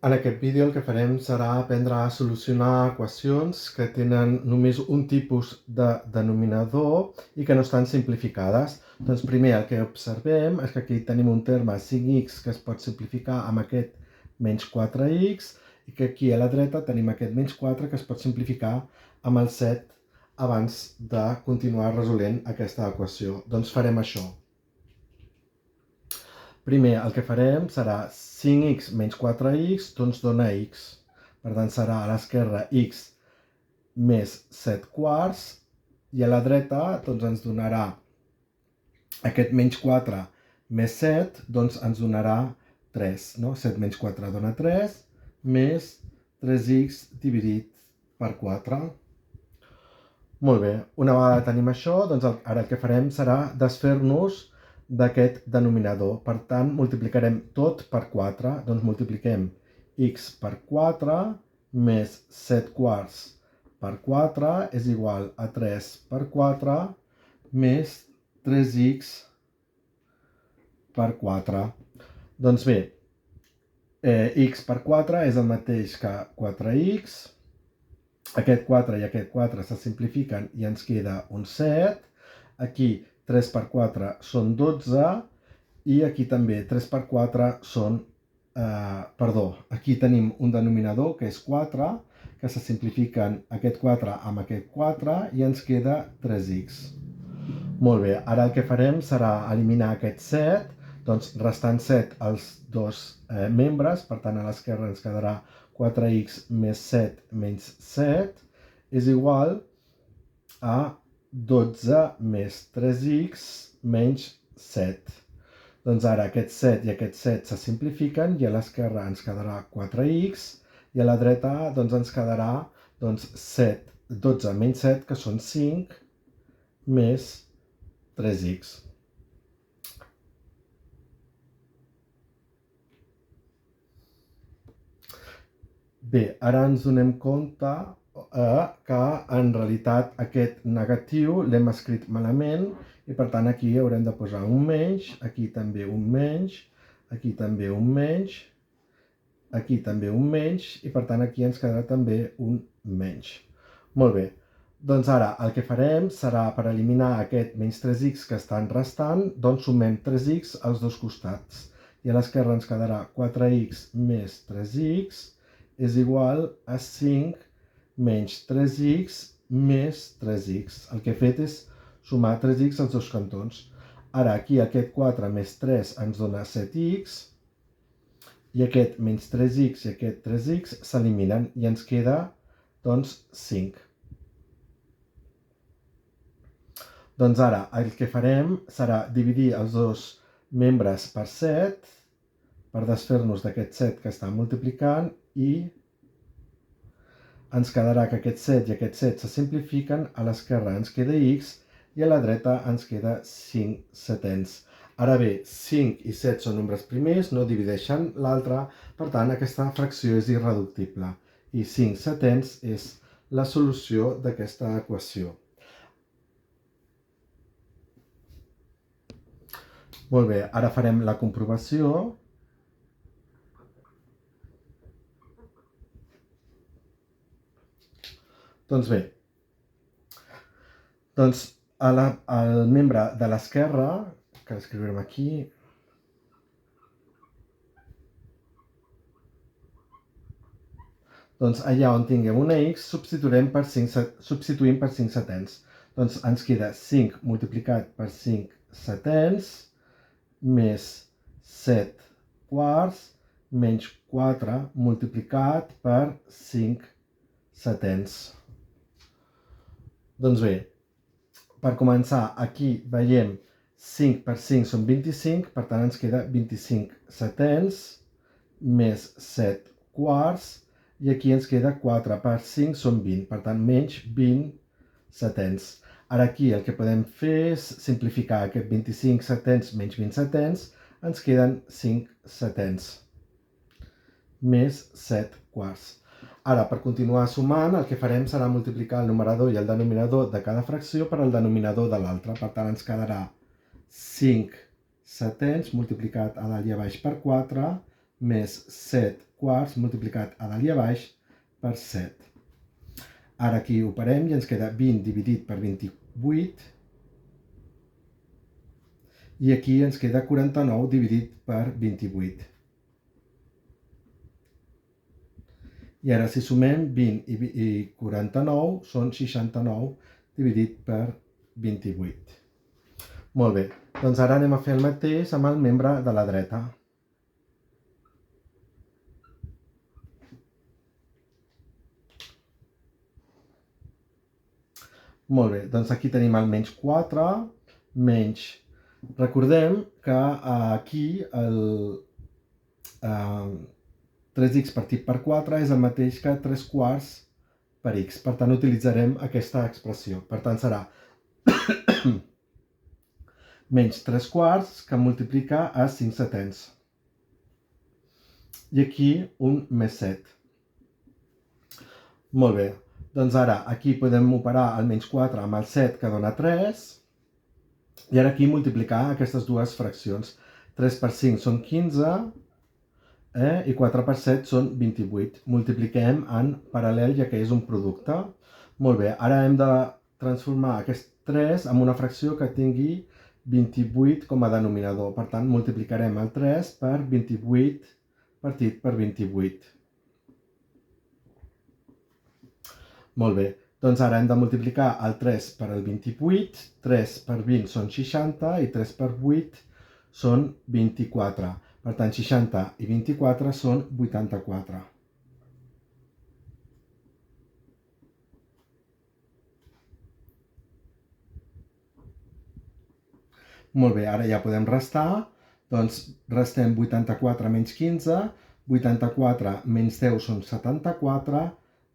En aquest vídeo el que farem serà aprendre a solucionar equacions que tenen només un tipus de denominador i que no estan simplificades. Doncs primer el que observem és que aquí tenim un terme 5x que es pot simplificar amb aquest menys 4x i que aquí a la dreta tenim aquest menys 4 que es pot simplificar amb el 7 abans de continuar resolent aquesta equació. Doncs farem això. Primer el que farem serà 5x menys 4x, doncs dona x. Per tant, serà a l'esquerra x més 7 quarts i a la dreta doncs, ens donarà aquest menys 4 més 7, doncs ens donarà 3. No? 7 menys 4 dona 3, més 3x dividit per 4. Molt bé, una vegada tenim això, doncs ara el que farem serà desfer-nos d'aquest denominador. Per tant, multiplicarem tot per 4. Doncs multipliquem x per 4 més 7 quarts per 4 és igual a 3 per 4 més 3x per 4. Doncs bé, x per 4 és el mateix que 4x. Aquest 4 i aquest 4 se simplifiquen i ens queda un 7. Aquí 3 per 4 són 12 i aquí també 3 per 4 són, aquí tenim un denominador que és 4, que se simplifiquen aquest 4 amb aquest 4 i ens queda 3x. Molt bé, ara el que farem serà eliminar aquest 7, doncs restant 7 als dos membres, per tant a l'esquerra ens quedarà 4x més 7 menys 7 és igual a 12 més 3x menys 7. Doncs ara aquest 7 i aquest 7 se simplifiquen i a l'esquerra ens quedarà 4x i a la dreta doncs, ens quedarà 12 menys 7, que són 5, més 3x. Bé, ara ens donem compte que en realitat aquest negatiu l'hem escrit malament i per tant aquí haurem de posar un menys, aquí també un menys, aquí també un menys, aquí també un menys i per tant aquí ens quedarà també un menys. Molt bé, doncs ara el que farem serà, per eliminar aquest menys 3x que estan restant, doncs sumem 3x als dos costats i a l'esquerra ens quedarà 4x més 3x és igual a 5 menys 3x més 3x. El que he fet és sumar 3x als dos cantons. Ara aquí aquest 4 més 3 ens dona 7x i aquest menys 3x i aquest 3x s'eliminen i ens queda doncs 5. Doncs ara el que farem serà dividir els dos membres per 7 per desfer-nos d'aquest 7 que està multiplicant i ens quedarà que aquest 7 i aquest 7 se simplifiquen, a l'esquerra ens queda x i a la dreta ens queda 5 setens. Ara bé, 5 i 7 són nombres primers, no divideixen l'altre, per tant aquesta fracció és irreductible i 5 setens és la solució d'aquesta equació. Molt bé, ara farem la comprovació. Doncs bé, el membre de l'esquerra, que l'escriurem aquí, doncs allà on tinguem una x substituïm per 5 setens. Doncs ens queda 5 multiplicat per 5 setens més 7 quarts menys 4 multiplicat per 5 setens. Doncs bé, per començar, aquí veiem 5 per 5 són 25, per tant ens queda 25 setens més 7 quarts i aquí ens queda 4 per 5 són 20, per tant menys 20 setens. Ara aquí el que podem fer és simplificar aquest 25 setens menys 20 setens, ens queden 5 setens més 7 quarts. Ara, per continuar sumant, el que farem serà multiplicar el numerador i el denominador de cada fracció per el denominador de l'altra. Per tant, ens quedarà 5 setens multiplicat a dalt i a baix per 4 més 7 quarts multiplicat a dalt i a baix per 7. Ara aquí operem i ens queda 20 dividit per 28 i aquí ens queda 49 dividit per 28. I ara si sumem 20 i 49 són 69 dividit per 28. Molt bé, doncs ara anem a fer el mateix amb el membre de la dreta. Molt bé, doncs aquí tenim el menys 4, menys... Recordem que aquí el 3x partit per 4 és el mateix que 3 quarts per x. Per tant, utilitzarem aquesta expressió. Per tant, serà menys 3 quarts que multiplica a 5 setens. I aquí un més 7. Molt bé, doncs ara aquí podem operar el menys 4 amb el 7 que dona 3 i ara aquí multiplicar aquestes dues fraccions. 3 per 5 són 15 i 4 per 7 són 28. Multipliquem en paral·lel ja que és un producte. Molt bé, ara hem de transformar aquest 3 en una fracció que tingui 28 com a denominador. Per tant, multiplicarem el 3 per 28 partit per 28. Molt bé, doncs ara hem de multiplicar el 3 per el 28, 3 per 20 són 60 i 3 per 8 són 24. Per tant, 60 i 24 són 84. Molt bé, ara ja podem restar. Doncs restem 84 menys 15, 84 menys 10 són 74,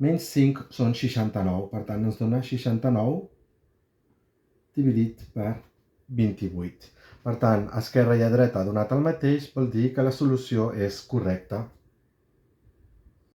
menys 5 són 69. Per tant, ens dona 69 dividit per 28. Per tant, a esquerra i a dreta donat el mateix, vol dir que la solució és correcta.